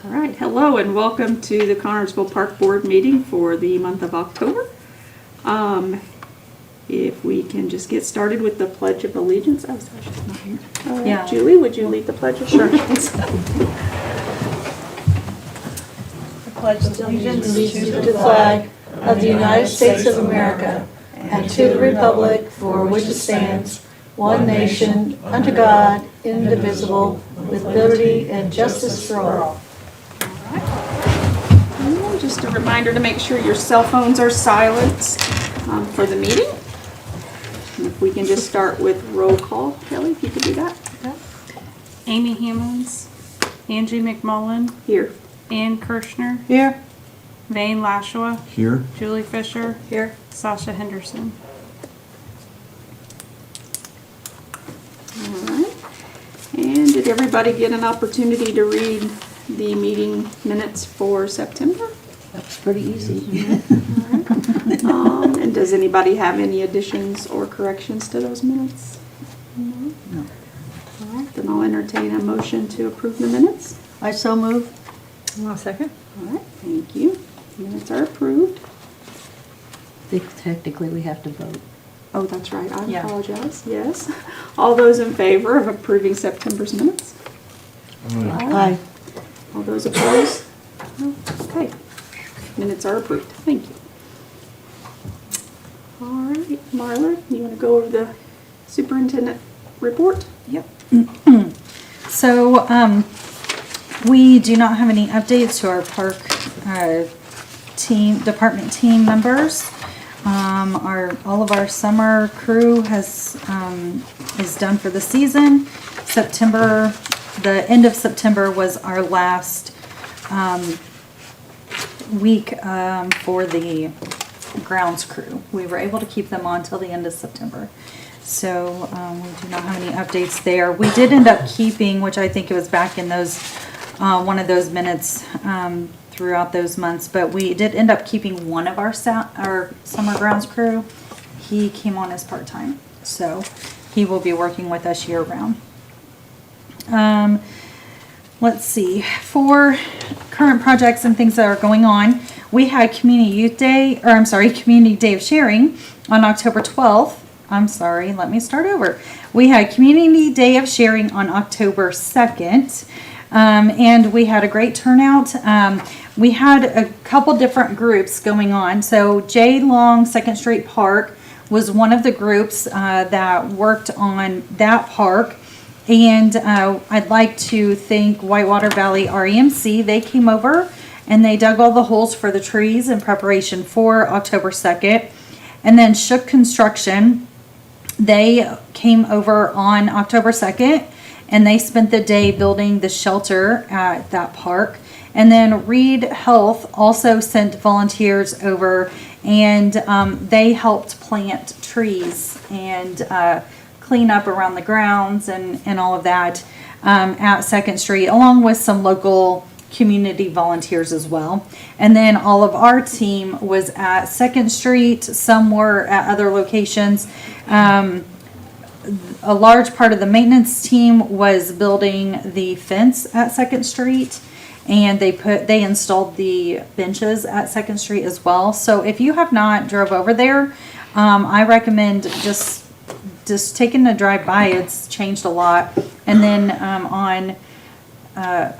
All right, hello and welcome to the Connersville Park Board meeting for the month of October. If we can just get started with the Pledge of Allegiance. Oh, sorry, she's not here. Yeah. Julie, would you lead the Pledge of Allegiance? I pledge allegiance to the flag of the United States of America and to the republic for which it stands, one nation, under God, indivisible, with liberty and justice for all. And just a reminder to make sure your cell phones are silenced for the meeting. And if we can just start with roll call. Kelly, if you could do that. Amy Hammonds, Angie McMullen, Here. Ann Kirshner, Here. Vane Lashua, Here. Julie Fisher, Here. Sasha Henderson. All right. And did everybody get an opportunity to read the meeting minutes for September? That was pretty easy. And does anybody have any additions or corrections to those minutes? No. All right, then I'll entertain a motion to approve the minutes. I so move. I'll second. All right, thank you. Minutes are approved. Technically, we have to vote. Oh, that's right, I Yeah. apologize, yes. All those in favor of approving September's minutes? Aye. All those opposed? No? Okay. Minutes are approved. Thank you. All right, Marla, you want to go over the superintendent report? Yep. So, we do not have any updates to our park department team members. All of our summer crew is done for the season. The end of September was our last week for the grounds crew. We were able to keep them on till the end of September. So we do not have any updates there. We did end up keeping, which I think it was back in those one of those minutes throughout those months, but we did end up keeping one of our summer grounds crew. He came on as part-time, so he will be working with us year-round. Let's see, for current projects and things that are going on, we had Community Day of Sharing on October 12th. We had Community Day of Sharing on October 2nd, and we had a great turnout. We had a couple different groups going on. So J. Long 2nd Street Park was one of the groups that worked on that park. And I'd like to thank Whitewater Valley REMC. They came over and they dug all the holes for the trees in preparation for October 2nd. And then Shook Construction, they came over on October 2nd and they spent the day building the shelter at that park. And then Reed Health also sent volunteers over and they helped plant trees and clean up around the grounds and all of that at 2nd Street, along with some local community volunteers as well. And then all of our team was at 2nd Street, some were at other locations. A large part of the maintenance team was building the fence at 2nd Street, and they installed the benches at 2nd Street as well. So if you have not drove over there, I recommend just taking a drive by. It's changed a lot. And then on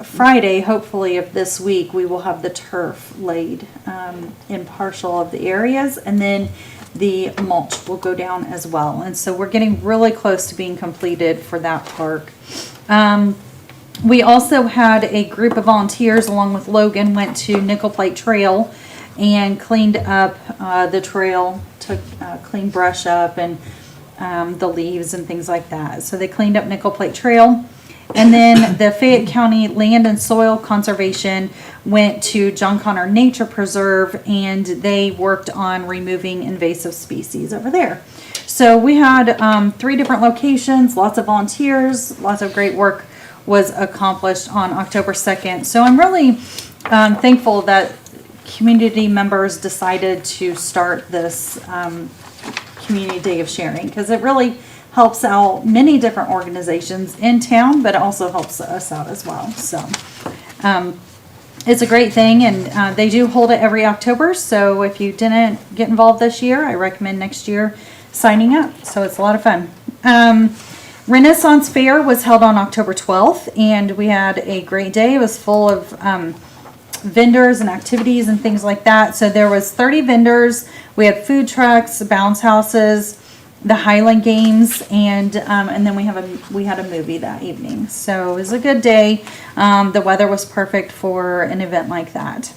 Friday, hopefully of this week, we will have the turf laid in partial of the areas, and then the mulch will go down as well. And so we're getting really close to being completed for that park. We also had a group of volunteers along with Logan went to Nickel Plate Trail and cleaned up the trail, took clean brush up and the leaves and things like that. So they cleaned up Nickel Plate Trail. And then the Fayette County Land and Soil Conservation went to John Connor Nature Preserve and they worked on removing invasive species over there. So we had 3 different locations, lots of volunteers, lots of great work was accomplished on October 2nd. So I'm really thankful that community members decided to start this Community Day of Sharing, because it really helps out many different organizations in town, but it also helps us out as well. So it's a great thing, and they do hold it every October. So if you didn't get involved this year, I recommend next year signing up. So it's a lot of fun. Renaissance Fair was held on October 12th, and we had a great day. It was full of vendors and activities and things like that. So there was 30 vendors. We had food trucks, bounce houses, the Highland Games, and then we had a movie that evening. So it was a good day. The weather was perfect for an event like that.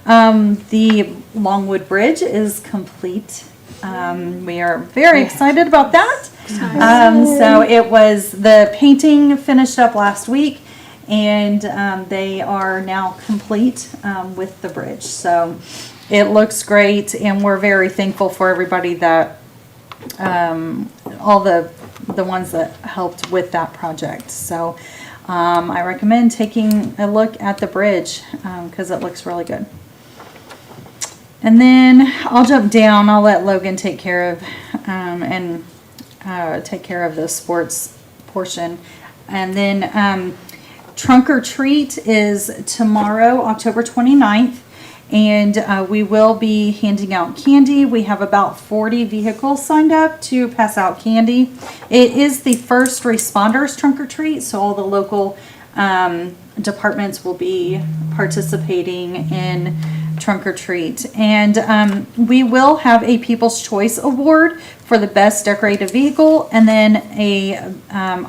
The Longwood Bridge is complete. We are very excited about that. So it was, the painting finished up last week, and they are now complete with the bridge. So it looks great, and we're very thankful for everybody that all the ones that helped with that project. So I recommend taking a look at the bridge because it looks really good. And then I'll jump down. I'll let Logan take care of take care of the sports portion. And then Trunk or Treat is tomorrow, October 29th. And we will be handing out candy. We have about 40 vehicles signed up to pass out candy. It is the first responders trunk or treat, so all the local departments will be participating in trunk or treat. And we will have a People's Choice Award for the best decorated vehicle, and then a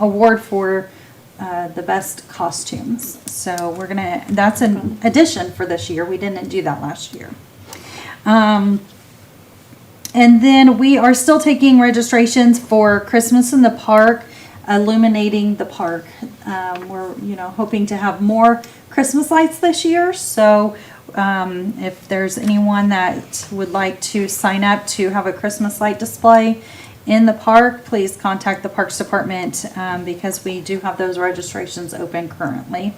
award for the best costumes. So that's an addition for this year. We didn't do that last year. And then we are still taking registrations for Christmas in the Park, illuminating the park. We're, hoping to have more Christmas lights this year. So if there's anyone that would like to sign up to have a Christmas light display in the park, please contact the Parks Department because we do have those registrations open currently.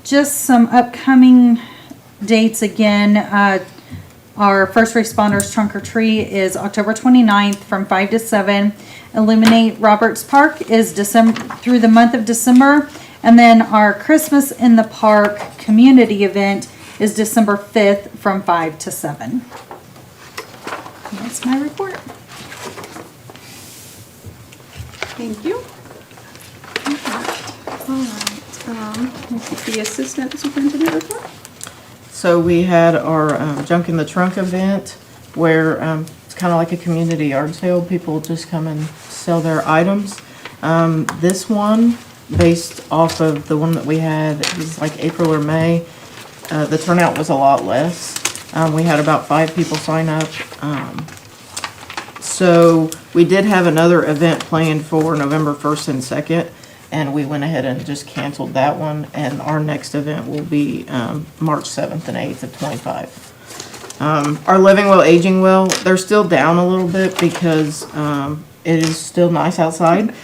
Just some upcoming dates again. Our First Responders Trunk or Treat is October 29th from 5 to 7. Illuminate Roberts Park is December through the month of December. And then our Christmas in the Park community event is December 5th from 5 to 7. That's my report. Thank you. All right. The Assistant Superintendent report. So we had our Junk in the Trunk event where it's kind of like a community yard sale. People just come and sell their items. This one, based off of the one that we had, it was like April or May, the turnout was a lot less. We had about 5 people sign up. So we did have another event planned for November 1st and 2nd, and we went ahead and just canceled that one. And our next event will be March 7th and 8th of 25. Our Living Well, Aging Well, they're still down a little bit because it is still nice outside.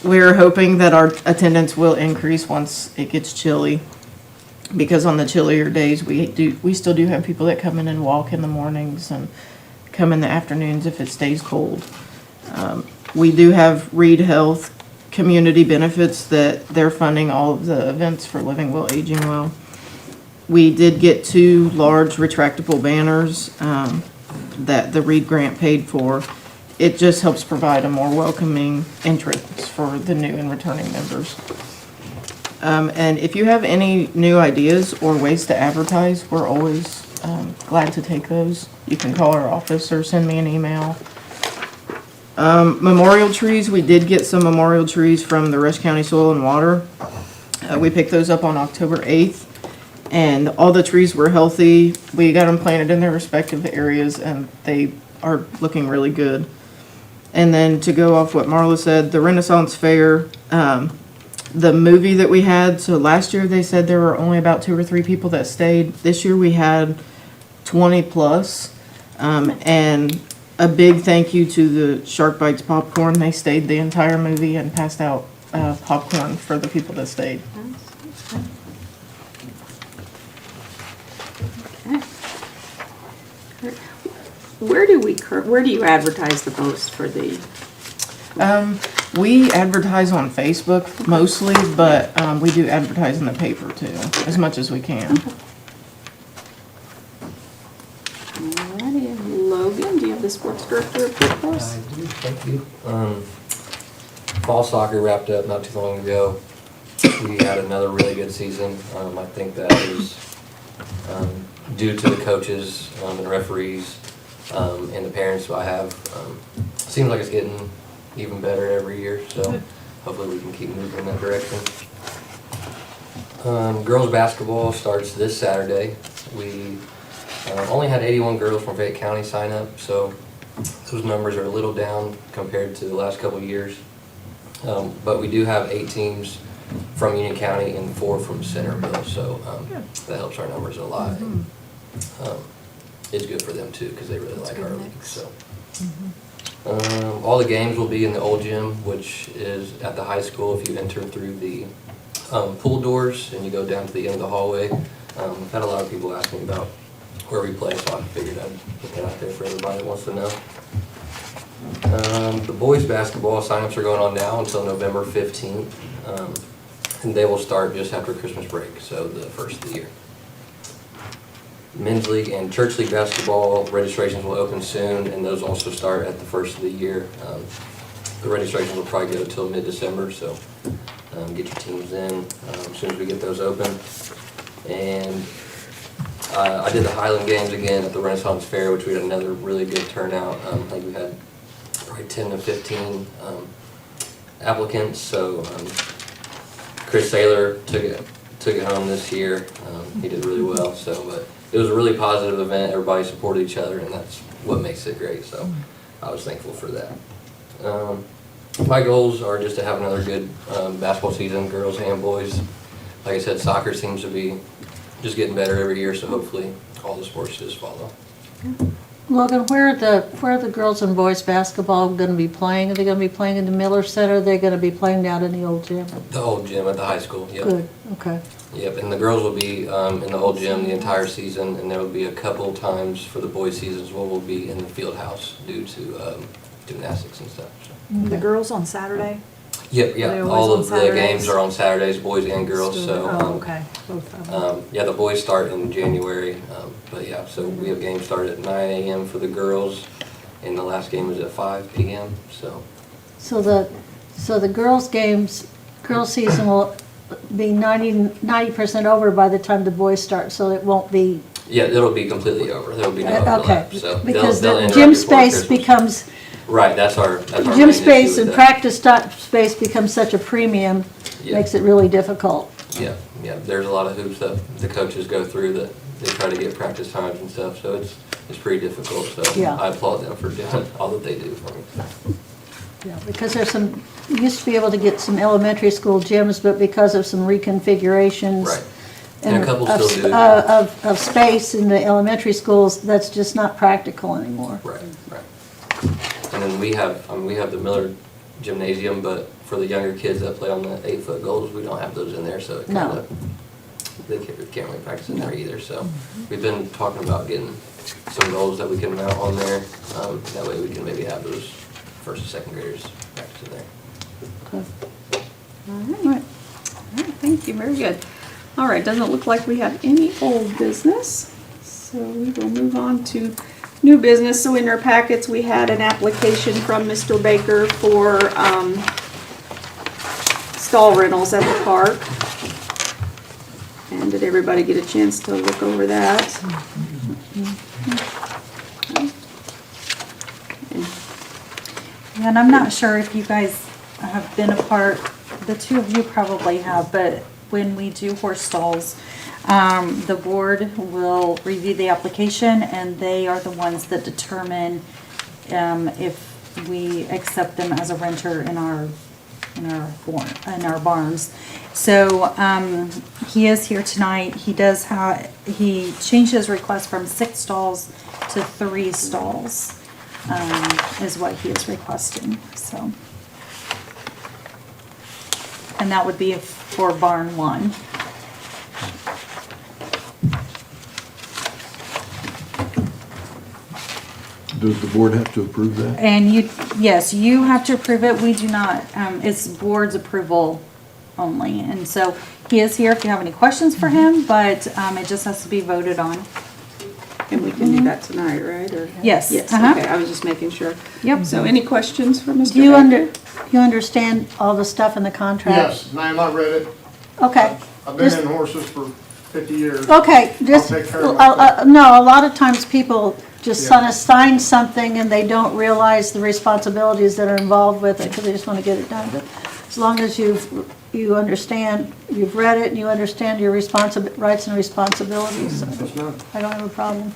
We're hoping that our attendance will increase once it gets chilly, because on the chillier days we still do have people that come in and walk in the mornings and come in the afternoons if it stays cold. We do have Reed Health Community Benefits that they're funding all of the events for Living Well, Aging Well. We did get 2 large retractable banners that the Reed grant paid for. It just helps provide a more welcoming entrance for the new and returning members. And if you have any new ideas or ways to advertise, we're always glad to take those. You can call our office or send me an email. Memorial trees, we did get some memorial trees from the Rush County Soil and Water. We picked those up on October 8th, and all the trees were healthy. We got them planted in their respective areas, and they are looking really good. And then to go off what Marla said, the Renaissance Fair, the movie that we had, so last year they said there were only about 2 or 3 people that stayed. This year we had 20 plus. And a big thank you to the Shark Bites Popcorn. They stayed the entire movie and passed out popcorn for the people that stayed. Where do you advertise the most for the? We advertise on Facebook mostly, but we do advertise in the paper too, as much as we can. Alrighty, and Logan, do you have the sports director report for us? I do, thank you. Fall soccer wrapped up not too long ago. We had another really good season. I think that is due to the coaches and referees and the parents I have. Seems like it's getting even better every year, so hopefully we can keep moving in that direction. Girls basketball starts this Saturday. We only had 81 girls from Fayette County sign up, so those numbers are a little down compared to the last couple of years. But we do have 8 teams from Union County and 4 from Centerville, so that helps our numbers a lot. It's good for them too, because they really like our league. So all the games will be in the old gym, which is at the high school. If you enter through the pool doors and you go down to the end of the hallway, I've had a lot of people ask me about where we play, so I figured I'd put that out there for everybody that wants to know. The boys basketball signups are going on now until November 15th, and they will start just after Christmas break, so the first of the year. Men's league and church league basketball registrations will open soon, and those also start at the first of the year. The registrations will probably go till mid-December, so get your teams in as soon as we get those open. And I did the Highland Games again at the Renaissance Fair, which we had another really good turnout. I think we had probably 10 to 15 applicants. So Chris Saylor took it home this year. He did really well. So, but it was a really positive event. Everybody supported each other, and that's what makes it great. So I was thankful for that. My goals are just to have another good basketball season, girls and boys. Like I said, soccer seems to be just getting better every year, so hopefully all the sports just follow. Logan, where are the girls and boys basketball going to be playing? Are they going to be playing in the Miller Center? Or are they going to be playing down in the old gym? The old gym at the high school, yep. Good, okay. Yep, and the girls will be in the old gym the entire season, and there will be a couple times for the boys' seasons where we'll be in the field house due to gymnastics and stuff. So. The girls on Saturday? Yep, They're always all on of the Saturdays? games are on Saturdays, boys and girls, so. Oh, okay, both of them. Yeah, the boys start in January, but yeah, so we have games start at 9 a.m. for the girls, and the last game is at 5 p.m., so. So the girls' season will be 90% over by the time the boys start, so it won't be. Yeah, it'll be completely over, there'll be no overlap, Okay, so. because they'll the end gym right before space Christmas. becomes, Right, that's our gym main space issue and with that. practice space becomes such a premium, Yeah. makes it really difficult. Yeah, there's a lot of hoops that the coaches go through that they try to get practice times and stuff, so it's pretty difficult, so Yeah. I applaud them for doing all that they do for me. Yeah, because there's you used to be able to get some elementary school gyms, but because of some reconfigurations. Right, and a couple still do. Of space in the elementary schools, that's just not practical anymore. Right. And then we have the Miller Gymnasium, but for the younger kids that play on the 8-foot goals, we don't have those in there, so it No. kind of, they can't really practice in there either, so we've been talking about getting some goals that we can mount on there, that way we can maybe have those first and second graders practice in there. Okay. All right, thank you, very good. All right, doesn't look like we have any old business, so we will move on to new business. So in our packets, we had an application from Mr. Baker for stall rentals at the park. And did everybody get a chance to look over that? And I'm not sure if you guys have been a part, the two of you probably have, but when we do horse stalls, the board will review the application, and they are the ones that determine if we accept them as a renter in our barns. So he is here tonight. He changed his request from 6 stalls to 3 stalls, is what he is requesting. So, and that would be for barn 1. Does the board have to approve that? And yes, you have to approve it. We do not. It's board's approval only. And so he is here if you have any questions for him, but it just has to be voted on. And we can do that tonight, right? Or Yes. Yes, Uh-huh. okay, I was just making sure. Yep. So any questions for Mr. Do you Baker? you understand all the stuff in the contract? Yes, ma'am, I read it. Okay. I've been Just- in horses for 50 years. Okay, just, take care of myself. no, a lot of times people just Yeah. sort of sign something and they don't realize the responsibilities that are involved with it because they just want to get it done. But as long as you understand, you've read it and you understand your rights and responsibilities, so Yes, ma'am. I don't have a problem.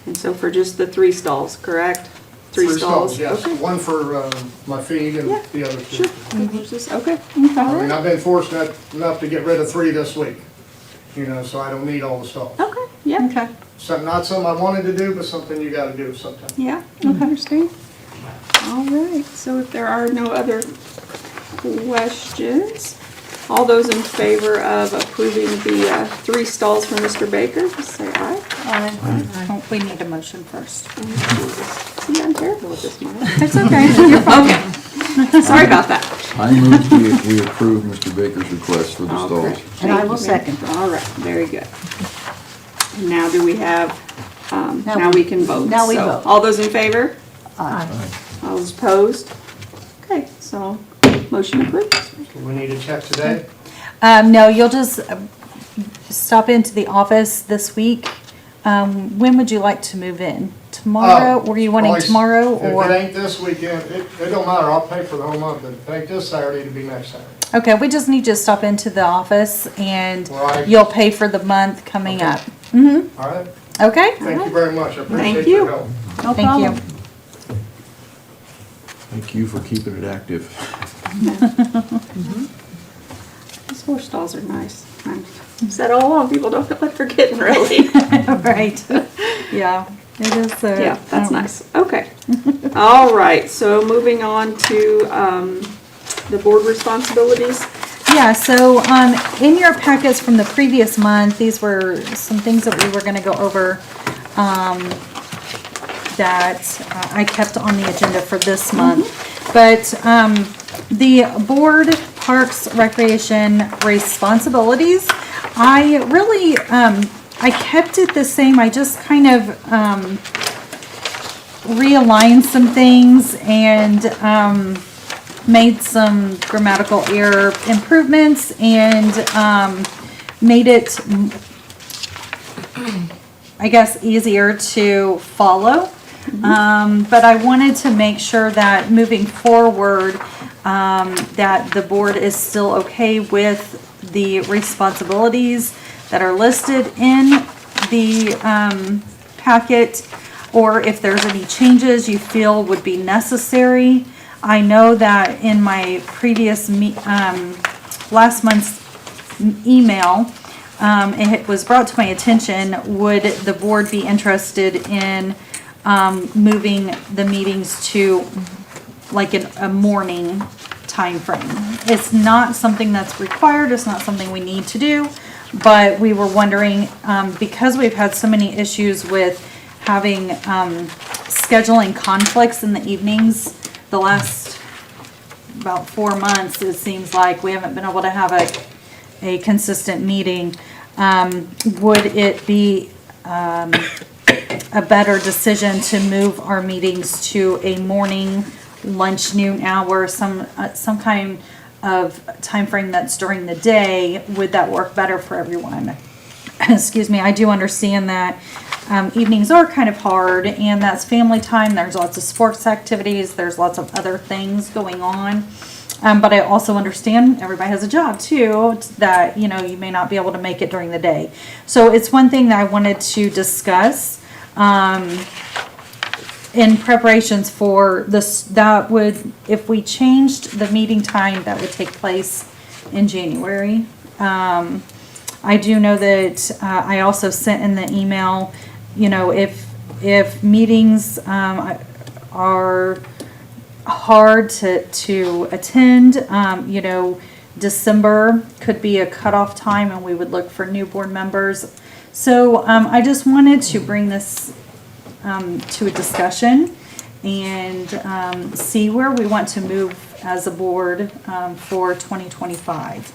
And so for just the 3 stalls, correct? 3 stalls? Yes, Okay. one for my feed and Yeah, the other Sure. 2. Just- Okay. I mean, I've been fortunate enough to get rid of 3 this week, so I don't need all the stalls. Okay, yeah, Okay. So not something I wanted to do, but something you gotta do sometimes. yeah, I understand. All right, so if there are no other questions, all those in favor of approving the 3 stalls for Mr. Baker, just say aye. Oh, we need a motion first. See, I'm terrible with this, Marla. It's okay. You're fine. Okay, sorry about that. I move we approve Mr. Baker's request for the Okay. stalls. And I Thank will you, ma'am. second. All right, very good. And now do we have, Now now we- we can vote. now we So, vote. all those in favor? Aye. All those opposed? Okay, so motion approved. Do we need a check today? No, you'll just stop into the office this week. When would you like to move in? Tomorrow? Were you wanting Always- tomorrow If it or? ain't this weekend, it don't matter, I'll pay for the whole month, but if it ain't this Saturday, it'll be next Saturday. Okay, we just need you to stop into the office and Right. you'll pay for the month coming Okay. up. All right, Okay? thank you very much, I appreciate you. your help. No Thank problem. you. Thank you for keeping it active. These 4 stalls are nice. I've said all along, people don't feel like they're getting really. Right. Yeah, it is. Yeah, that's nice. Okay. All right, so moving on to the board responsibilities. Yeah, so in your packets from the previous month, these were some things that we were going to go over that I kept on the agenda for this month. But the board parks recreation responsibilities, I really I kept it the same. I just kind of realigned some things and made some grammatical error improvements and made it, I guess, easier to follow. But I wanted to make sure that moving forward, that the board is still okay with the responsibilities that are listed in the packet, or if there's any changes you feel would be necessary. I know that in my previous last month's email, it was brought to my attention, would the board be interested in moving the meetings to like a morning time frame? It's not something that's required, it's not something we need to do, but we were wondering, because we've had so many issues with having scheduling conflicts in the evenings the last about 4 months, it seems like we haven't been able to have a consistent meeting. Would it be a better decision to move our meetings to a morning, lunch, noon hour, some kind of time frame that's during the day? Would that work better for everyone? Excuse me, I do understand that evenings are kind of hard, and that's family time. There's lots of sports activities. There's lots of other things going on. But I also understand everybody has a job too, that, you may not be able to make it during the day. So it's one thing that I wanted to discuss in preparations for this. That would, if we changed the meeting time, that would take place in January. I do know that I also sent in the email, if meetings are hard to attend, December could be a cutoff time, and we would look for new board members. So I just wanted to bring this to a discussion and see where we want to move as a board for 2025.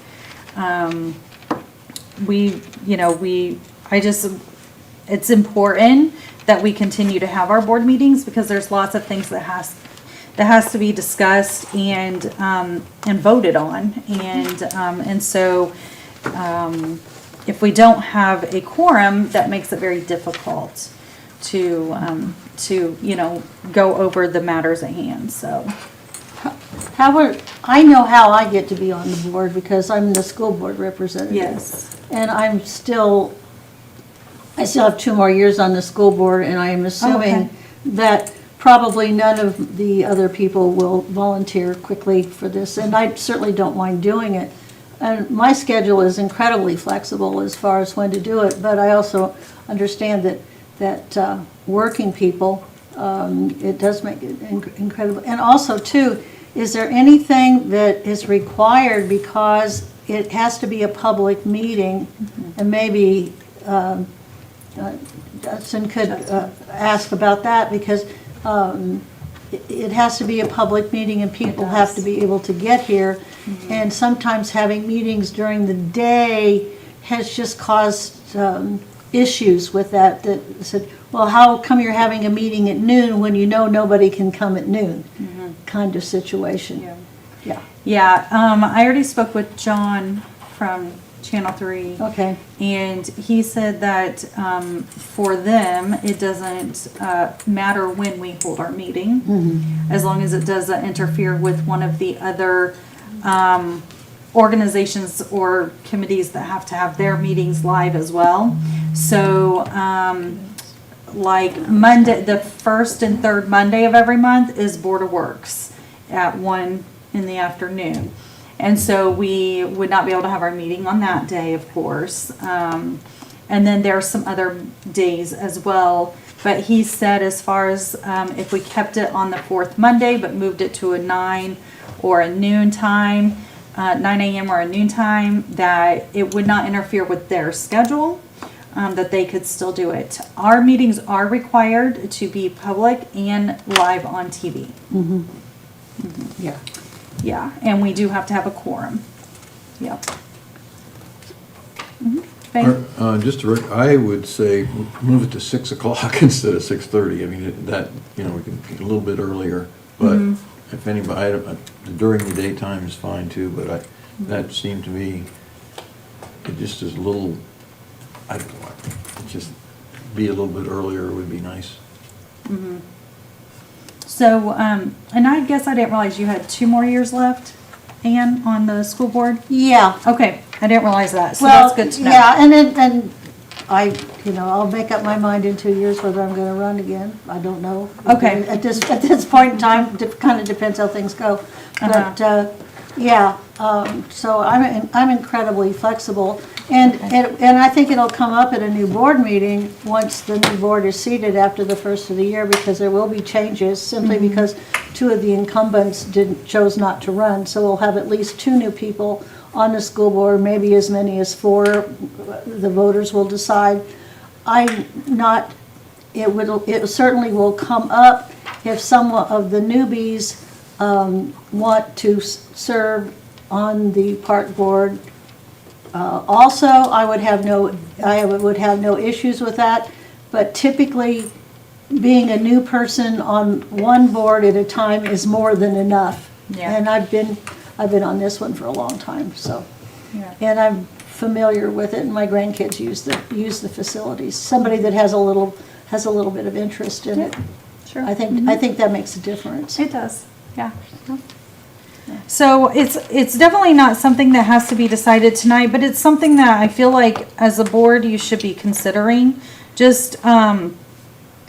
It's important that we continue to have our board meetings because there's lots of things that has to be discussed and voted on. And so if we don't have a quorum, that makes it very difficult to go over the matters at hand, so. However, I know how I get to be on the board because I'm the school board representative. Yes. And I still have 2 more years on the school board, and I am assuming that probably none of the other people will volunteer quickly for this, and I certainly don't mind doing it. And my schedule is incredibly flexible as far as when to do it, but I also understand that working people, it does make it incredible. And also, too, is there anything that is required because it has to be a public meeting, and maybe Dustin could ask about that, because it has to be a public meeting and people have to be able to get here. And sometimes having meetings during the day has just caused issues with that said, well, how come you're having a meeting at noon when you know nobody can come at noon? Kind of situation. Yeah, I already spoke with John from Channel 3. Okay. And he said that for them, it doesn't matter when we hold our meeting, as long as it doesn't interfere with one of the other organizations or committees that have to have their meetings live as well. So, like Monday, the first and third Monday of every month is Board of Works at 1 in the afternoon. And so we would not be able to have our meeting on that day, of course. And then there are some other days as well. But he said as far as if we kept it on the fourth Monday but moved it to a 9 or a noon time, 9 a.m. or a noon time, that it would not interfere with their schedule, that they could still do it. Our meetings are required to be public and live on TV. Yeah. Yeah, and we do have to have a quorum. Yep. I would say move it to 6 o'clock instead of 6:30. I mean, that, we can a little bit earlier, but if anybody, during the daytime is fine too, but that seemed to me, it just is a little, I don't know, just be a little bit earlier would be nice. So, and I guess I didn't realize you had 2 more years left, Ann, on the school board? Yeah. Okay, I didn't realize that, so Well, that's good to know. yeah, and then I'll make up my mind in 2 years whether I'm gonna run again. I don't know. Okay. At this point in time, it kind of depends how things go. But, so I'm incredibly flexible. And I think it'll come up at a new board meeting once the new board is seated after the first of the year, because there will be changes, simply because 2 of the incumbents chose not to run. So we'll have at least 2 new people on the school board, maybe as many as 4. The voters will decide. It certainly will come up if some of the newbies want to serve on the park board. Also, I would have no issues with that, but typically, being a new person on one board at a time is more than enough. Yeah. And I've been on this one for a long time, so. Yeah. And I'm familiar with it, and my grandkids use the facilities. Somebody that has a little bit of interest in it. Sure. I think that makes a difference. It does, yeah. So it's definitely not something that has to be decided tonight, but it's something that I feel like as a board you should be considering. Just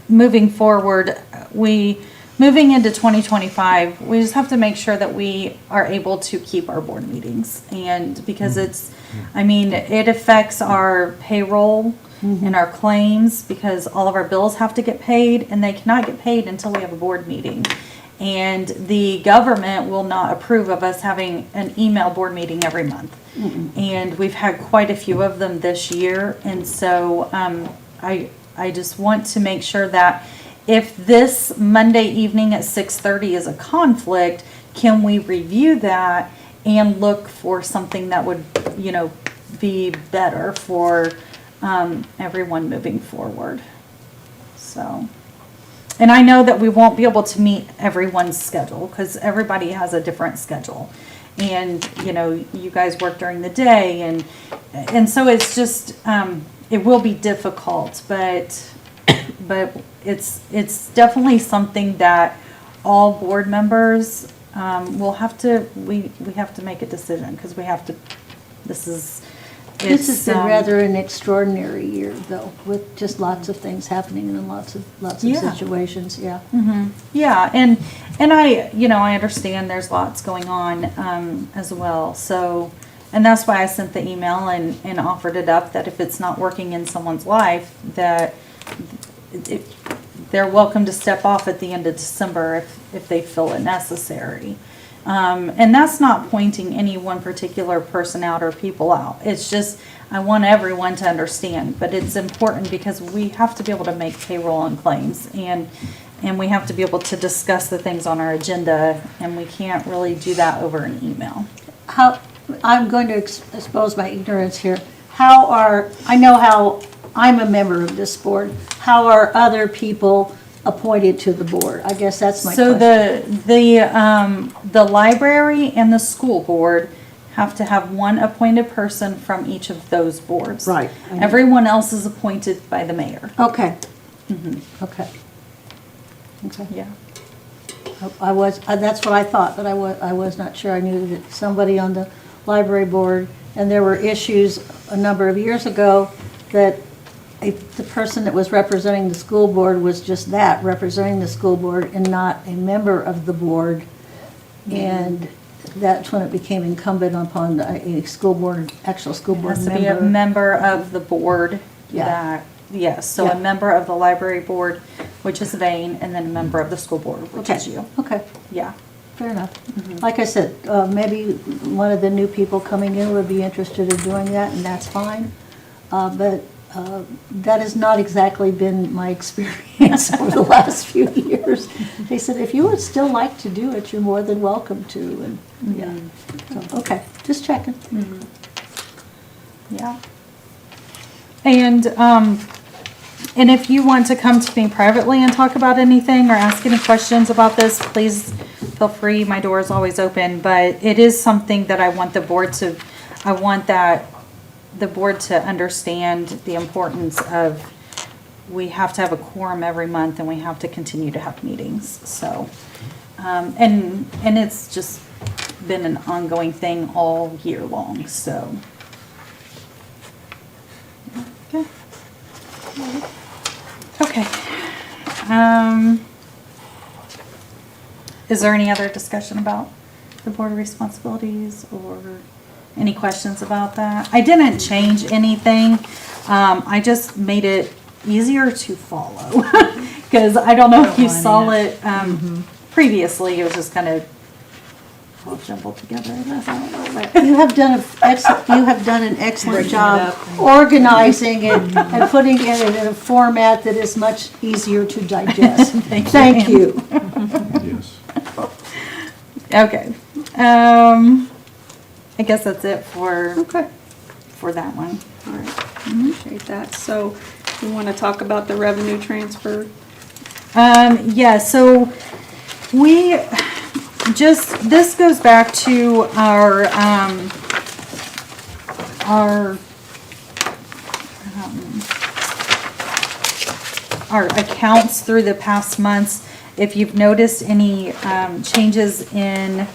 moving forward, moving into 2025, we just have to make sure that we are able to keep our board meetings. And because it affects our payroll and our claims, because all of our bills have to get paid, and they cannot get paid until we have a board meeting. And the government will not approve of us having an email board meeting every month. And we've had quite a few of them this year. And so I just want to make sure that if this Monday evening at 6:30 is a conflict, can we review that and look for something that would, be better for everyone moving forward? So, and I know that we won't be able to meet everyone's schedule because everybody has a different schedule. And, you guys work during the day and so it's just, it will be difficult, but it's definitely something that all board members, will have to, we have to make a decision because we have to, This has been rather an extraordinary year, though, with just lots of things happening and lots of Yeah. situations, yeah. Yeah, and I understand there's lots going on as well. So, and that's why I sent the email and offered it up that if it's not working in someone's life, that they're welcome to step off at the end of December if they feel it necessary. And that's not pointing any one particular person out or people out. It's just, I want everyone to understand, but it's important because we have to be able to make payroll and claims and we have to be able to discuss the things on our agenda and we can't really do that over an email. I'm going to expose my ignorance here. I know how I'm a member of this board. How are other people appointed to the board? I guess that's my question. So the library and the school board have to have one appointed person from each of those boards. Right. Everyone else is appointed by the mayor. Okay. Mm-hmm. Okay. Yeah. That's what I thought, but I was not sure. I knew that somebody on the library board, and there were issues a number of years ago that the person that was representing the school board was just that, representing the school board and not a member of the board. And that's when it became incumbent upon a school board, actual school board Has member. to be a member of the board. Yeah. Yes, so Yeah. a member of the library board, which is Vane, and then a member of the school board, which Okay. is you. Okay, Yeah. fair enough. Like I said, maybe one of the new people coming in would be interested in doing that, and that's fine. But that has not exactly been my experience over the last few years. They said, if you would still like to do it, you're more than welcome to, and, yeah. So, okay, just checking. Yeah. And if you want to come to me privately and talk about anything or ask any questions about this, please feel free. My door is always open, but it is something that I want the board to understand the importance of. We have to have a quorum every month and we have to continue to have meetings. So, and it's just been an ongoing thing all year long, so. Okay. Is there any other discussion about the board responsibilities or any questions about that? I didn't change anything. I just made it easier to follow. Because I don't know if you saw it previously. It was just kind of all jumbled together. I don't know, but You have done an excellent job organizing it and putting it in a format that is much easier to digest. Thank you. Yes. Okay. I guess that's it for that one. All right, appreciate that. So you want to talk about the revenue transfer? Yeah, so this goes back to our accounts through the past months. If you've noticed any changes in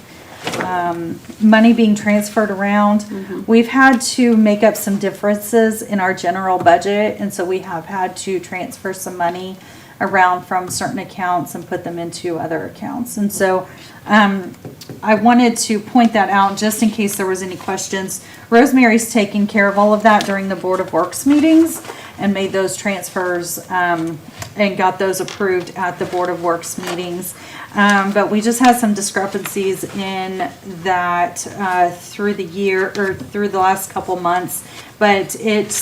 money being transferred around, we've had to make up some differences in our general budget, and so we have had to transfer some money around from certain accounts and put them into other accounts. And so I wanted to point that out just in case there was any questions. Rosemary's taking care of all of that during the Board of Works meetings and made those transfers and got those approved at the Board of Works meetings. But we just had some discrepancies in that through the year, or through the last couple months. But it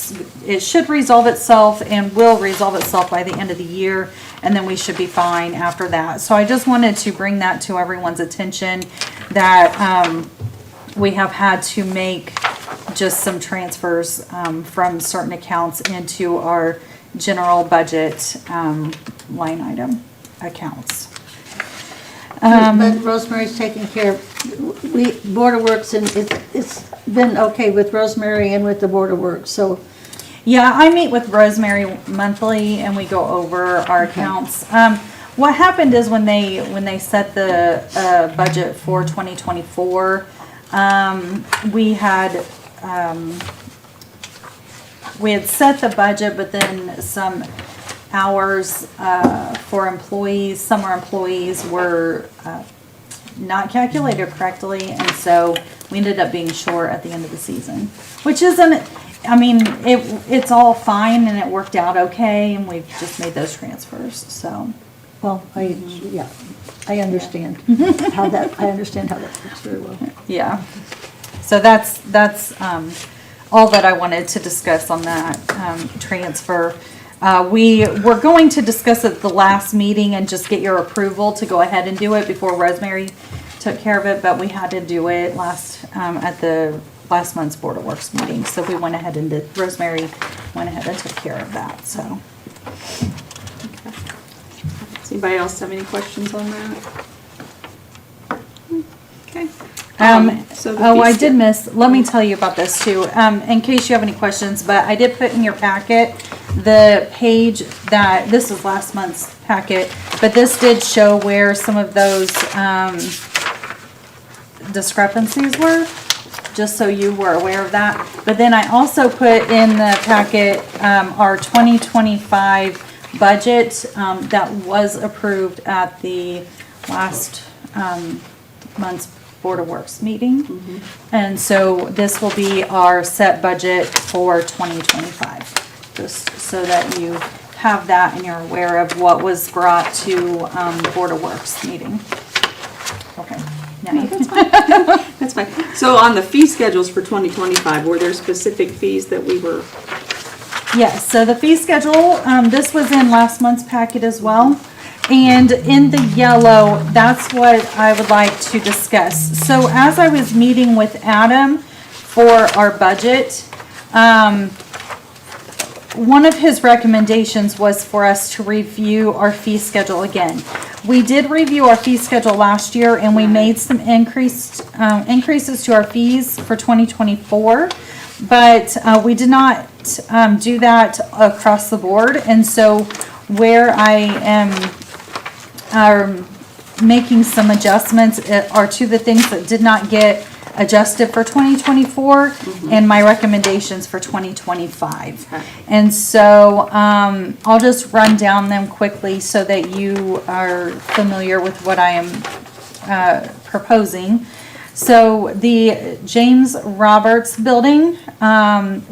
should resolve itself and will resolve itself by the end of the year, and then we should be fine after that. So I just wanted to bring that to everyone's attention, that we have had to make just some transfers from certain accounts into our general budget line item accounts. But Rosemary's taking care of, Board of Works, and it's been okay with Rosemary and with the Board of Works, so. Yeah, I meet with Rosemary monthly and we go over our accounts. What happened is when they set the budget for 2024, we had set the budget, but then some hours for employees, summer employees were not calculated correctly, and so we ended up being short at the end of the season, which isn't, I mean, it's all fine and it worked out okay, and we've just made those transfers, so. Well, I understand how that works very well. Yeah, so that's all that I wanted to discuss on that transfer. We were going to discuss it at the last meeting and just get your approval to go ahead and do it before Rosemary took care of it, but we had to do it at the last month's Board of Works meeting, so we went ahead and Rosemary went ahead and took care of that, so. Does anybody else have any questions on that? Okay. So the I fee did miss, let me tell you about this too, in case you have any questions, but I did put in your packet the page that, this is last month's packet, but this did show where some of those discrepancies were, just so you were aware of that. But then I also put in the packet our 2025 budget that was approved at the last month's Board of Works meeting. And so this will be our set budget for 2025, just so that you have that and you're aware of what was brought to the Board of Works meeting. Okay. Now you can. That's fine. So on the fee schedules for 2025, were there specific fees that we were? Yes, so the fee schedule, this was in last month's packet as well. And in the yellow, that's what I would like to discuss. So as I was meeting with Adam for our budget, one of his recommendations was for us to review our fee schedule again. We did review our fee schedule last year, and we made some increases to our fees for 2024, but we did not do that across the board. And so where I am making some adjustments are to the things that did not get adjusted for 2024 and my recommendations for 2025. Okay. And so I'll just run down them quickly so that you are familiar with what I am proposing. So the James Roberts building,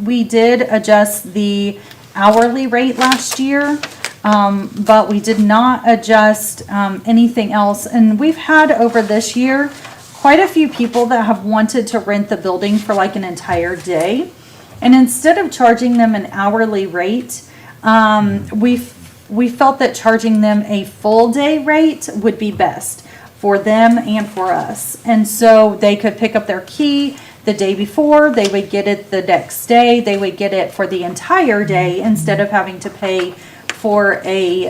we did adjust the hourly rate last year. But we did not adjust anything else. And we've had over this year quite a few people that have wanted to rent the building for like an entire day. And instead of charging them an hourly rate, we felt that charging them a full day rate would be best for them and for us. And so they could pick up their key the day before, they would get it the next day, they would get it for the entire day instead of having to pay for a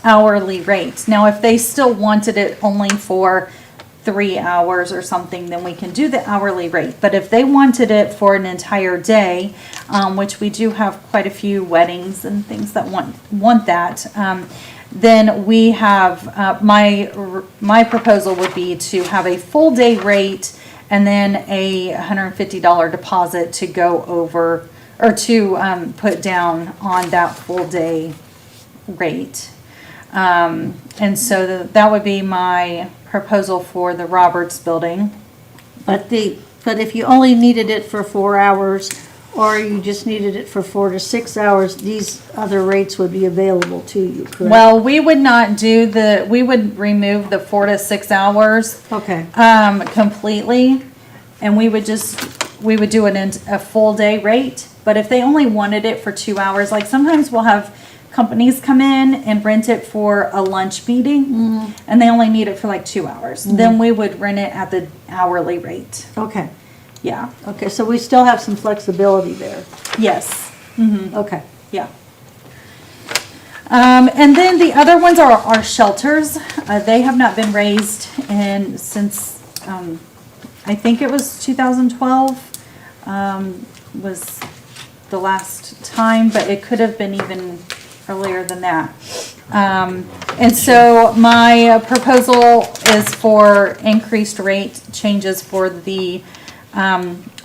hourly rate. Now, if they still wanted it only for 3 hours or something, then we can do the hourly rate. But if they wanted it for an entire day, which we do have quite a few weddings and things that want that, then we have my proposal would be to have a full day rate and then a $150 deposit to go over, or to put down on that full day rate. And so that would be my proposal for the Roberts building. But if you only needed it for 4 hours, or you just needed it for 4 to 6 hours, these other rates would be available to you, correct? Well, we would not do we would remove the 4 to 6 hours, Okay, completely. And we would do it in a full day rate. But if they only wanted it for 2 hours, like sometimes we'll have companies come in and rent it for a lunch meeting and they only need it for like 2 hours. Then we would rent it at the hourly rate. okay, Yeah. okay, so we still have some flexibility there. Yes. Okay, Yeah. And then the other ones are our shelters. They have not been raised since, I think it was 2012, was the last time, but it could have been even earlier than that. And so my proposal is for increased rate changes for the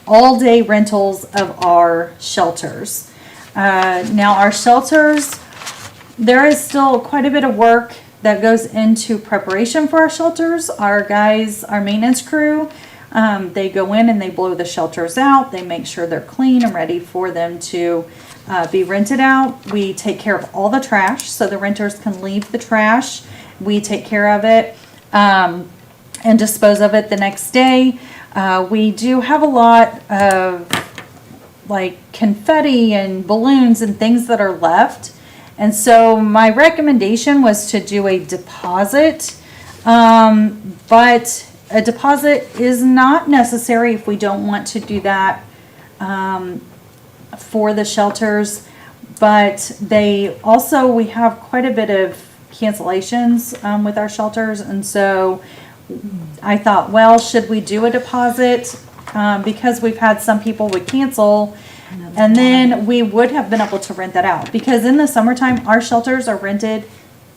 all-day rentals of our shelters. Now our shelters, there is still quite a bit of work that goes into preparation for our shelters. Our guys, our maintenance crew, they go in and they blow the shelters out. They make sure they're clean and ready for them to be rented out. We take care of all the trash so the renters can leave the trash. We take care of it and dispose of it the next day. We do have a lot of like confetti and balloons and things that are left. And so my recommendation was to do a deposit, but a deposit is not necessary if we don't want to do that for the shelters. But we have quite a bit of cancellations with our shelters. And so I thought, well, should we do a deposit? Because we've had some people would cancel and then we would have been able to rent that out. Because in the summertime, our shelters are rented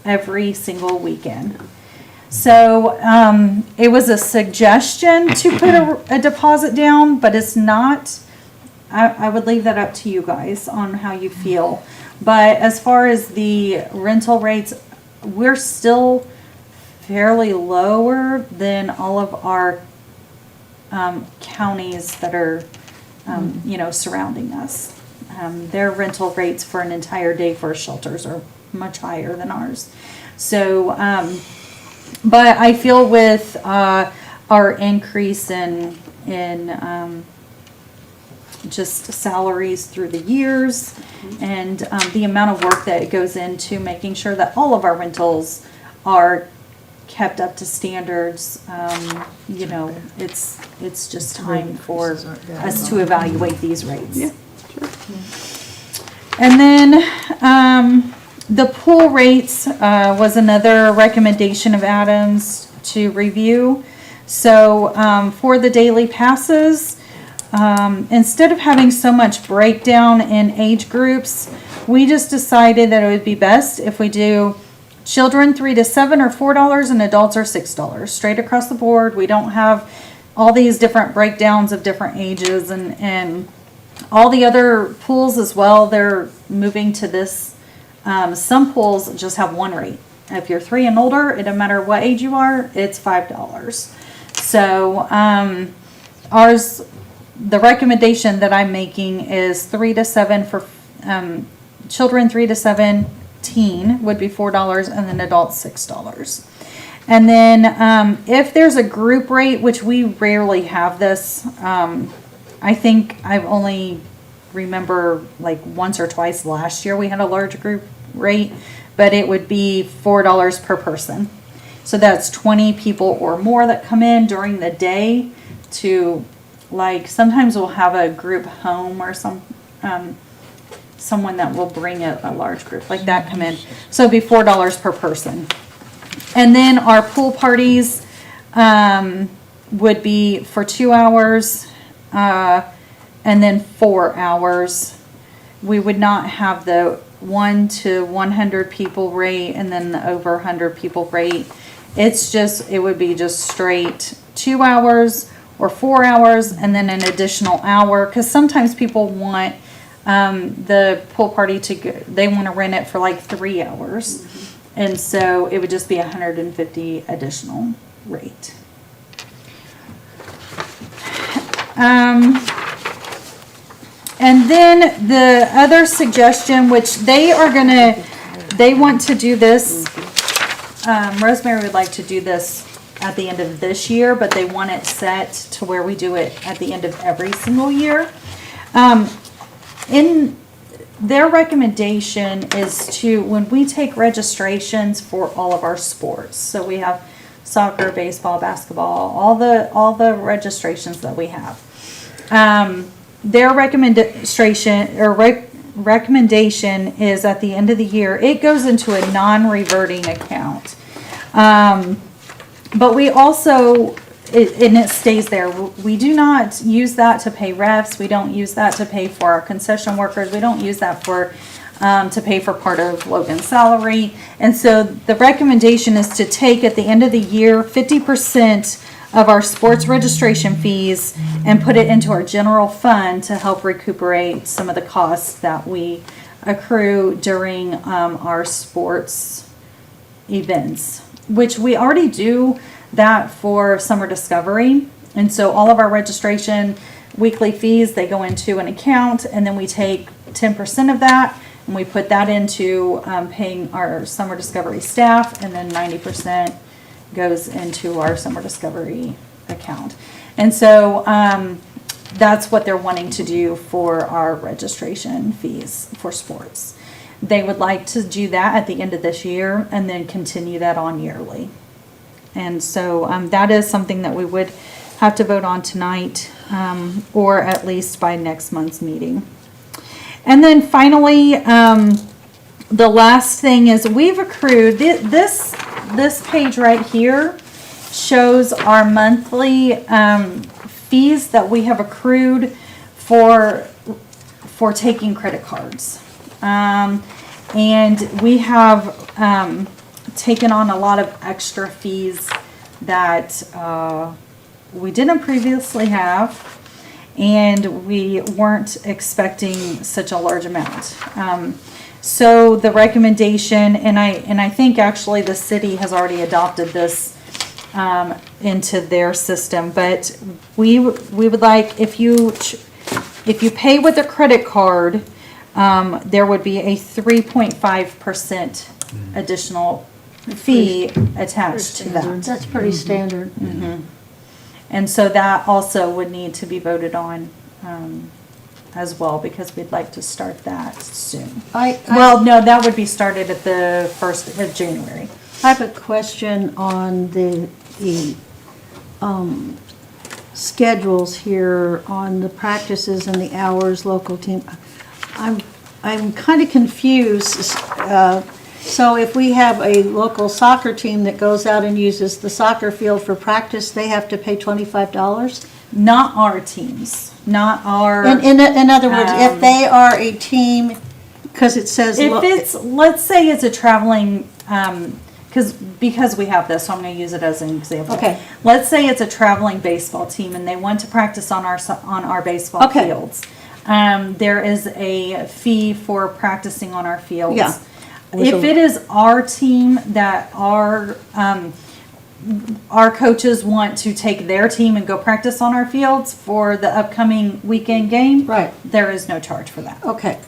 every single weekend. So it was a suggestion to put a deposit down, but it's not. I would leave that up to you guys on how you feel. But as far as the rental rates, we're still fairly lower than all of our counties that are, surrounding us. Their rental rates for an entire day for shelters are much higher than ours. So, but I feel with our increase in just salaries through the years and the amount of work that goes into making sure that all of our rentals are kept up to standards, it's just time for us to evaluate these rates. Yeah, sure. And then the pool rates was another recommendation of Adam's to review. So for the daily passes, instead of having so much breakdown in age groups, we just decided that it would be best if we do children 3 to 7 are $4 and adults are $6 straight across the board. We don't have all these different breakdowns of different ages and all the other pools as well. They're moving to this. Some pools just have one rate. If you're 3 and older, it doesn't matter what age you are, it's $5. So ours, the recommendation that I'm making is 3 to 7 for children 3 to 17 would be $4 and then adults $6. And then if there's a group rate, which we rarely have this, I think I've only remember like once or twice last year we had a large group rate, but it would be $4 per person. So that's 20 people or more that come in during the day to, like, sometimes we'll have a group home or someone that will bring a large group like that come in. So it'd be $4 per person. And then our pool parties would be for 2 hours and then 4 hours. We would not have the 1 to 100 people rate and then the over 100 people rate. It would be just straight 2 hours or 4 hours and then an additional hour. Because sometimes people want the pool party they want to rent it for like 3 hours. And so it would just be 150 additional rate. And then the other suggestion, which they want to do this, Rosemary would like to do this at the end of this year, but they want it set to where we do it at the end of every single year. In their recommendation is to, when we take registrations for all of our sports, so we have soccer, baseball, basketball, all the registrations that we have. Their recommendation is at the end of the year, it goes into a non-reverting account. But we also, and it stays there. We do not use that to pay refs. We don't use that to pay for our concession workers. We don't use that for to pay for part of Logan's salary. And so the recommendation is to take at the end of the year 50% of our sports registration fees and put it into our general fund to help recuperate some of the costs that we accrue during our sports events, which we already do that for summer discovery. And so all of our registration weekly fees, they go into an account, and then we take 10% of that and we put that into paying our summer discovery staff, and then 90% goes into our summer discovery account. And so that's what they're wanting to do for our registration fees for sports. They would like to do that at the end of this year and then continue that on yearly. And so that is something that we would have to vote on tonight, or at least by next month's meeting. And then finally, the last thing is we've accrued, this page right here shows our monthly fees that we have accrued for taking credit cards. And we have taken on a lot of extra fees that we didn't previously have, and we weren't expecting such a large amount. So the recommendation, and I think actually the city has already adopted this into their system, but we would like, if you pay with a credit card, there would be a 3.5% additional fee attached to that. That's pretty standard. And so that also would need to be voted on as well, because we'd like to start that soon. Well, no, that would be started at the 1st of January. I have a question on the schedules here on the practices and the hours, local team. I'm kind of confused. So if we have a local soccer team that goes out and uses the soccer field for practice, they have to pay $25? Not our teams, not our. In other words, if they are a team, because it says. If it's, let's say it's a traveling, because we have this, so I'm going to use it as an example. Okay. Let's say it's a traveling baseball team and they want to practice on our baseball Okay. fields. There is a fee for practicing on our fields. Yeah. If it is our team that our coaches want to take their team and go practice on our fields for the upcoming weekend game, Right. there is no charge for that. Okay.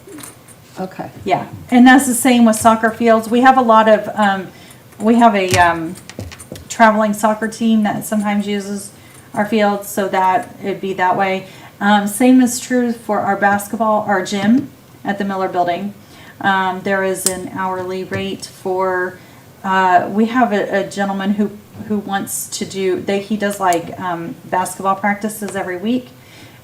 Yeah, and that's the same with soccer fields. We have a lot of, we have a traveling soccer team that sometimes uses our fields, so that it'd be that way. Same is true for our basketball, our gym at the Miller Building. There is an hourly rate for, we have a gentleman who wants to do, he does like basketball practices every week.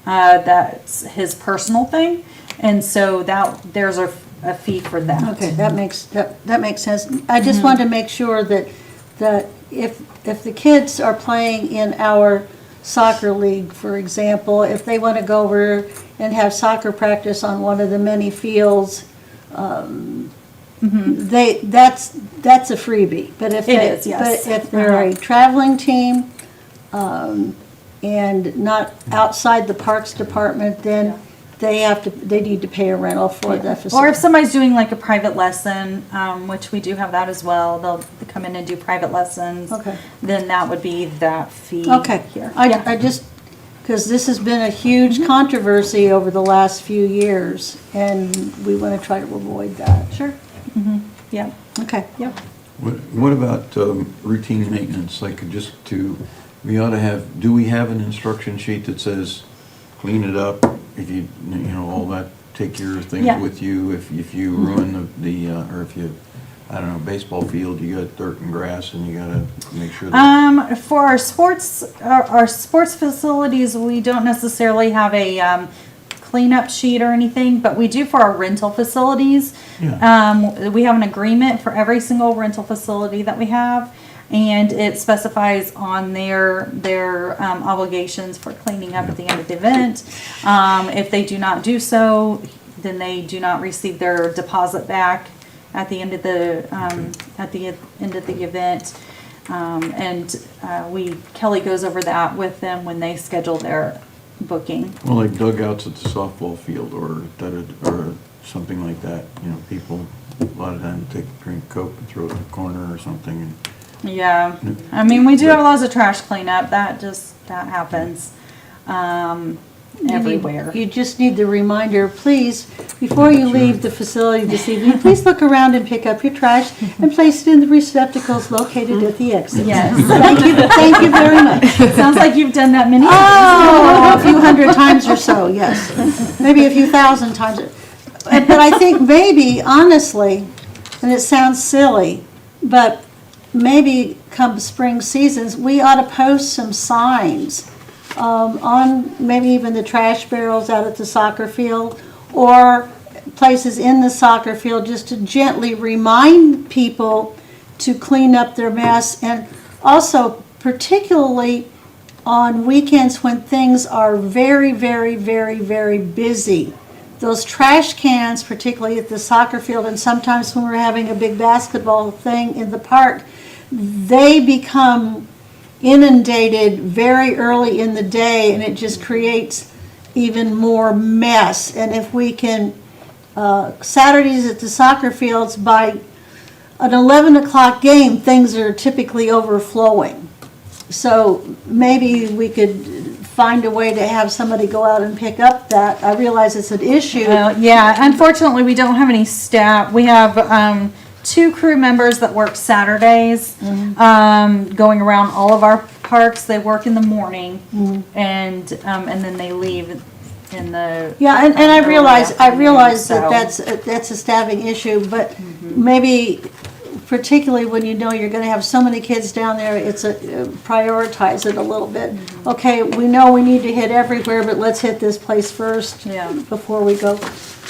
That's his personal thing. And so there's a fee for that. Okay, that makes sense. I just wanted to make sure that if the kids are playing in our soccer league, for example, if they want to go over and have soccer practice on one of the many fields, that's a freebie. But if It is, yes. But if they're a traveling team and not outside the parks department, then they need to pay a rental for the facility. Or if somebody's doing like a private lesson, which we do have that as well, they'll come in and do private lessons. Okay. Then that would be that fee Okay, here. I just because this has been a huge controversy over the last few years, and we want to try to avoid that. Sure. Yeah. Okay. Yep. What about routine maintenance, like just to, we ought to have, do we have an instruction sheet that says, clean it up, if you know, all that, take your things Yeah. with you, if you ruin or if you, I don't know, baseball field, you got dirt and grass and you gotta make sure that. For our sports facilities, we don't necessarily have a cleanup sheet or anything, but we do for our rental facilities. Yeah. We have an agreement for every single rental facility that we have, and it specifies on their obligations for cleaning up at the end of the event. If they do not do so, then they do not receive their deposit back at the end of the event. Kelly goes over that with them when they schedule their booking. Well, like dugouts at the softball field or something like that, you know, people, a lot of times drink Coke and throw it in the corner or something. Yeah, I mean, we do have lots of trash cleanup, that happens, everywhere. You just need the reminder, please, before you leave the facility this evening, please look around and pick up your trash and place it in the receptacles located at the exit. Yes. Thank you very much. Sounds like you've done that many times. Oh, a few hundred times or so, yes. Maybe a few thousand times. But I think maybe, honestly, and it sounds silly, but maybe come spring seasons, we ought to post some signs on maybe even the trash barrels out at the soccer field or places in the soccer field, just to gently remind people to clean up their mess. And also, particularly on weekends when things are very, very, very, very busy, those trash cans, particularly at the soccer field, and sometimes when we're having a big basketball thing in the park, they become inundated very early in the day, and it just creates even more mess. And if we can, Saturdays at the soccer fields, by an 11 o'clock game, things are typically overflowing. So maybe we could find a way to have somebody go out and pick up that. I realize it's an issue. Yeah, unfortunately, we don't have any staff. We have 2 crew members that work Saturdays, going around all of our parks. They work in the morning, and then they leave in the Yeah, and I realize so- that's a staffing issue, but maybe particularly when you know you're going to have so many kids down there, it's prioritize it a little bit. Okay, we know we need to hit everywhere, but let's hit this place first before we go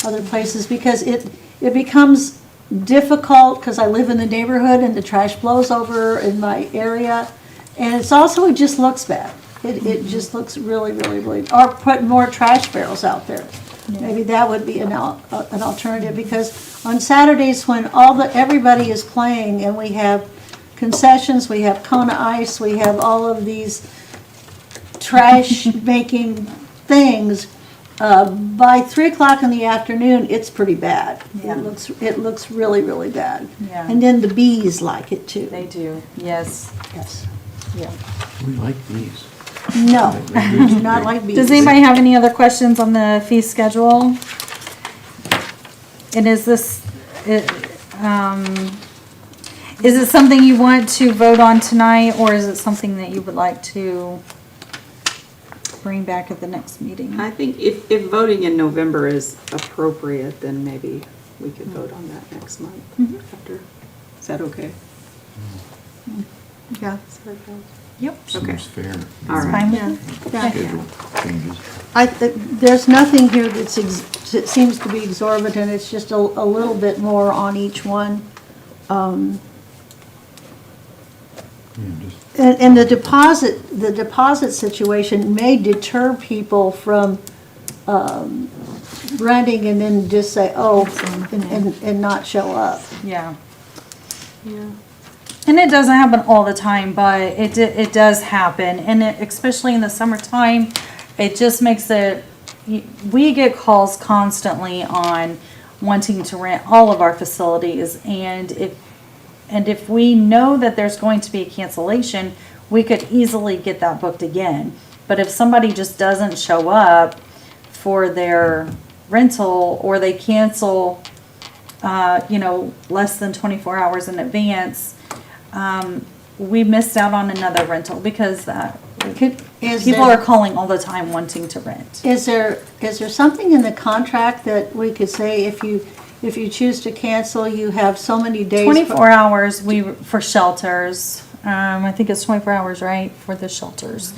other places, because it becomes difficult, because I live in the neighborhood and the trash blows over in my area, and it just looks bad. It just looks really, really, really, or put more trash barrels out there. Maybe that would be an alternative, because on Saturdays when everybody is playing and we have concessions, we have Kona Ice, we have all of these trash making things, by 3 o'clock in the afternoon, it's pretty bad. Yeah. It looks really, really bad. Yeah. And then the bees like it too. They do. Yes. Yes. Yeah. We like these. No, we do not like bees. Does anybody have any other questions on the fee schedule? And is it something you want to vote on tonight, or is it something that you would like to bring back at the next meeting? I think if voting in November is appropriate, then maybe we could vote on that next month after. Is that okay? Yeah. Yep. Okay. Seems fair. All right. Fine with Yeah. me. Yeah. Schedule changes. There's nothing here that seems to be exorbitant, it's just a little bit more on each one. And the deposit situation may deter people from renting and then just say, oh, and not show up. Yeah. Yeah. And it doesn't happen all the time, but it does happen, and especially in the summertime, it just makes it. We get calls constantly on wanting to rent all of our facilities, and if we know that there's going to be a cancellation, we could easily get that booked again. But if somebody just doesn't show up for their rental, or they cancel, less than 24 hours in advance, we missed out on another rental because people are calling all the time wanting to rent. Is there something in the contract that we could say if you choose to cancel, you have so many days? 24 hours for shelters. I think it's 24 hours, right, for the shelters.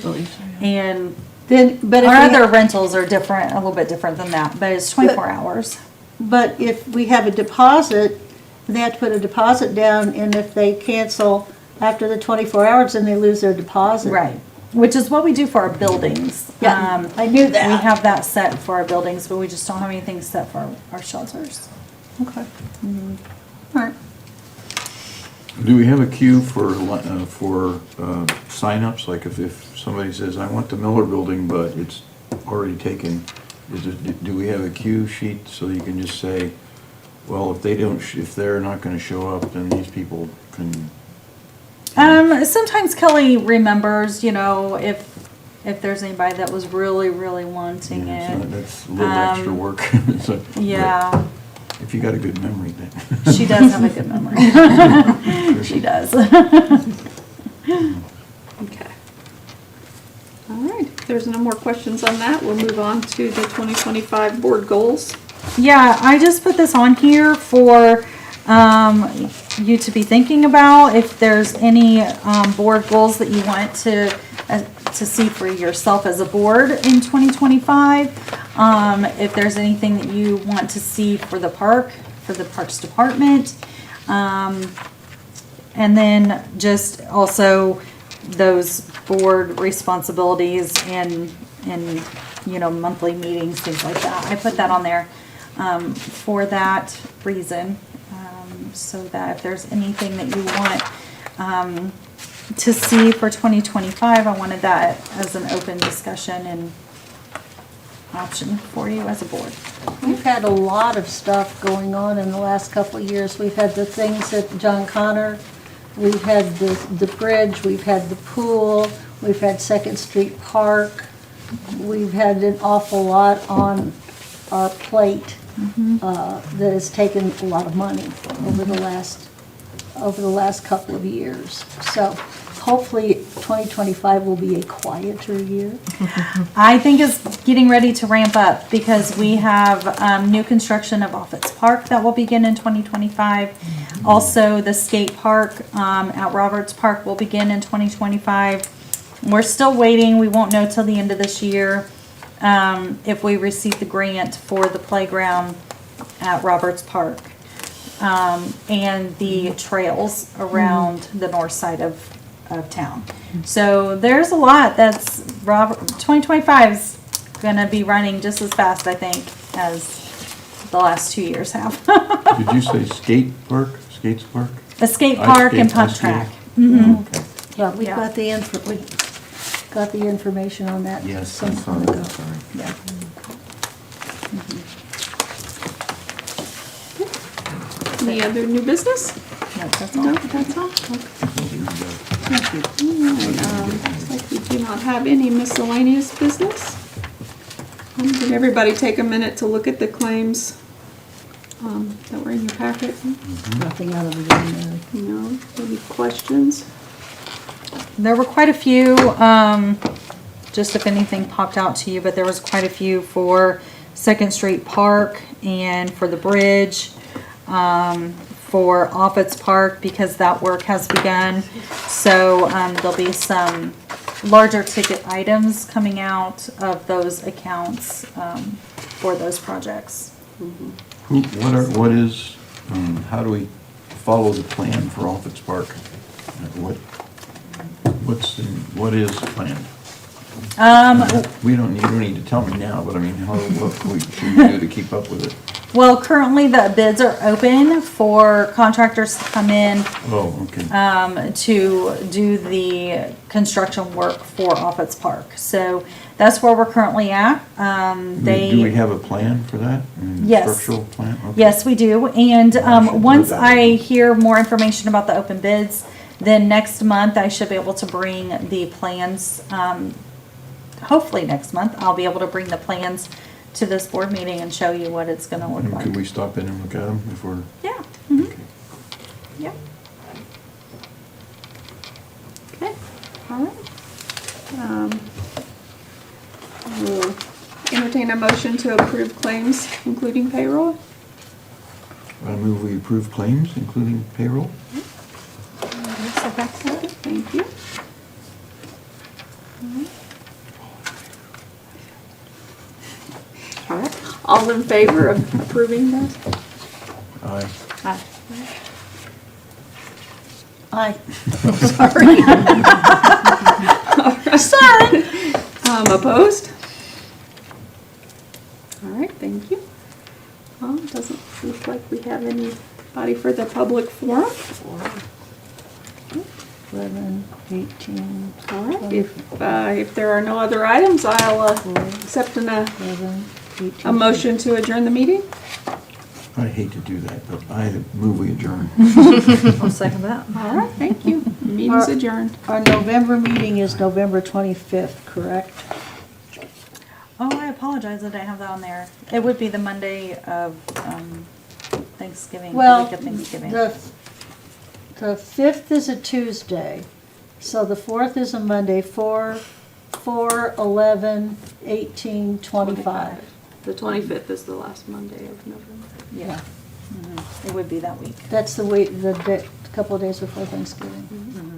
And But our other rentals are different, a little bit different than that, but it's 24 hours. But if we have a deposit, they have to put a deposit down, and if they cancel after the 24 hours, then they lose their deposit. Right, which is what we do for our buildings. Yeah, I knew that. We have that set for our buildings, but we just don't have anything set for our shelters. Okay. All right. Do we have a queue for signups? Like if somebody says, I want the Miller building, but it's already taken, do we have a queue sheet so you can just say, well, if they're not gonna show up, then these people can? Sometimes Kelly remembers, if there's anybody that was really, really wanting it. That's a little extra work. So, Yeah. If you got a good memory, then. She does have a good memory. She does. Okay. All right, if there's no more questions on that, we'll move on to the 2025 board goals. Yeah, I just put this on here for you to be thinking about. If there's any board goals that you want to see for yourself as a board in 2025. If there's anything that you want to see for the Parks Department. And then just also those board responsibilities and monthly meetings, things like that. I put that on there for that reason. So that if there's anything that you want to see for 2025, I wanted that as an open discussion and option for you as a board. We've had a lot of stuff going on in the last couple of years. We've had the things at John Connor, we've had the bridge, we've had the pool, we've had Second Street Park. We've had an awful lot on our plate that has taken a lot of money over the last couple of years. So hopefully 2025 will be a quieter year. I think it's getting ready to ramp up because we have new construction of Office Park that will begin in 2025. Also, the skate park at Roberts Park will begin in 2025. We're still waiting. We won't know till the end of this year if we receive the grant for the playground at Roberts Park and the trails around the north side of town. So there's a lot that's 2025 is going to be running just as fast, I think, as the last 2 years have. Did you say skates park? A skate park and pump track. Mm-hmm. Okay. Yeah, we Yeah. got the information on that Yes, some I saw time that, ago. sorry. Yeah. Any other new business? No, that's all. No, that's all? Okay. Looks like we do not have any miscellaneous business. Did everybody take a minute to look at the claims that were in your packet? Nothing out of the ordinary. No? Any questions? There were quite a few, just if anything popped out to you, but there was quite a few for Second Street Park and for the bridge, for Office Park because that work has begun. So there'll be some larger ticket items coming out of those accounts for those projects. How do we follow the plan for Office Park? What is planned? You don't need to tell me now, but I mean, what we should do to keep up with it? Well, currently the bids are open for contractors to come in Oh, okay. to do the construction work for Office Park. So that's where we're currently at. Do we have a plan for that? Yes. Structural plan? Okay. Yes, we do. And I should do once that. I hear more information about the open bids, then next month I should be able to bring the plans hopefully next month, I'll be able to bring the plans to this board meeting and show you what it's gonna look And like. could we stop in and look at them if we're, Yeah. Mhm. okay. Yep. Okay, all right. We'll entertain a motion to approve claims, including payroll. I move we approve claims, including payroll. Thank you. All right, all in favor of approving this? Aye. Aye. Aye. Sorry. Opposed? All right, thank you. Doesn't look like we have anybody for the public forum. 11, 18, All right, if there are no other items, I'll accept 11, 18. a motion to adjourn the meeting. I hate to do that, but I move we adjourn. I'll second that. All right, thank you. Meeting's adjourned. Our November meeting is November 25th, correct? Oh, I apologize that I have that on there. It would be the Monday of Thanksgiving, the Well, week of Thanksgiving. the 5th is a Tuesday, so the 4th is a Monday, 4, 11, 18, 25. The 25th is the last Monday of November. Yeah, It would be that week. that's the week, couple of days before Thanksgiving.